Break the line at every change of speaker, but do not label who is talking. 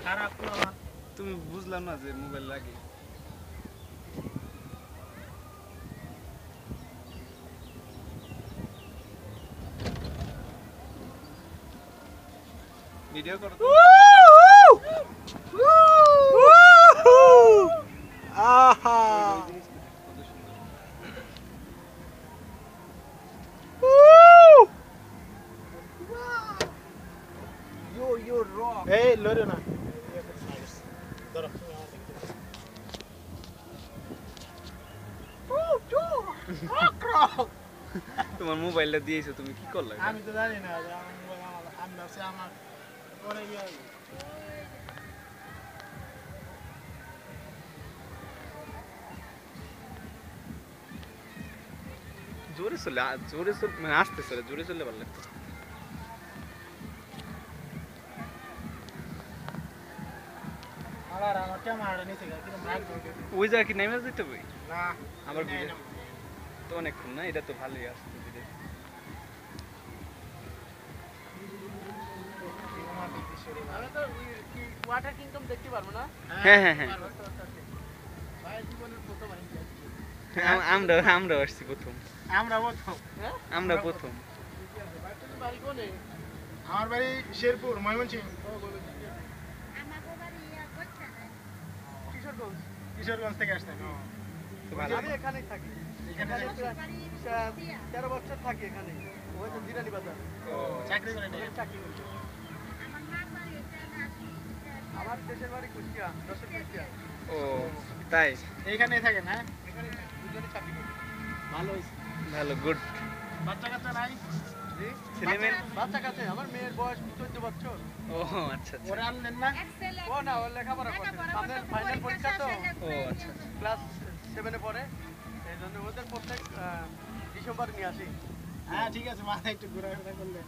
খারাপ তো
তুমি বুঝলাম না যে মোবাইল লাগে ভিডিও করো
আহা yo rock এই লড়ো না ধরো
তোমার মোবাইলটা দিয়েছো তুমি কি করলে
আমি তো জানি না আমি ভাবছি আমার পরে গিয়ে
জোরে চলে মানে আসতে চলে জোরে চলে ভালো লাগতো
আমার ক্যামেরাটা নিচে গেছে কিন্তু মাইক
ওই জায়গা কি নেমে যেতে হবে
না
আবার ভিডিও তো অনেকক্ষণ না এটা তো ভালোই আসছে ভিডিও
আমি তো ওয়াটার কিংডম দেখতে পারবো না
হ্যাঁ হ্যাঁ হ্যাঁ
ভাই জীবনের প্রথম আইছি
আমরা আসছি প্রথম
আমরা প্রথম হ্যাঁ
আমরা প্রথম
বাড়ি কোনে আমার বাড়ি শেরপুর ময়মনসিংহ কিশোরগঞ্জ থেকে আসতেন
তো ভালো
আমি এখানেই থাকি এখানে 13 বছর থাকি এখানে ওই তো জিরানি বাজার
ও
চাকরি করে চাকরি করি আমার দেশের বাড়ি কুষ্টিয়া দশের কুষ্টিয়া
ও তাই
এইখানেই থাকেন হ্যাঁ এখানে দুজনে চাকরি করি ভালো হয়েছে
ভালো গুড
বাচ্চা কাচ্চা নাই জি
ছেলে মেয়ে
বাচ্চা কাচ্চা আমার মেয়ের বয়স 14 বছর
ও আচ্ছা আচ্ছা
ওরা আনলেন না ও না ওর লেখাপড়া করছে সামনে ফাইনাল পরীক্ষা তো
ও আচ্ছা
ক্লাস 7 এ পড়ে এই জন্য ওদের প্রত্যেক ডিসেম্বর নিয়ে আসি হ্যাঁ ঠিক আছে মাথা একটু ঘোরাফেরা করলে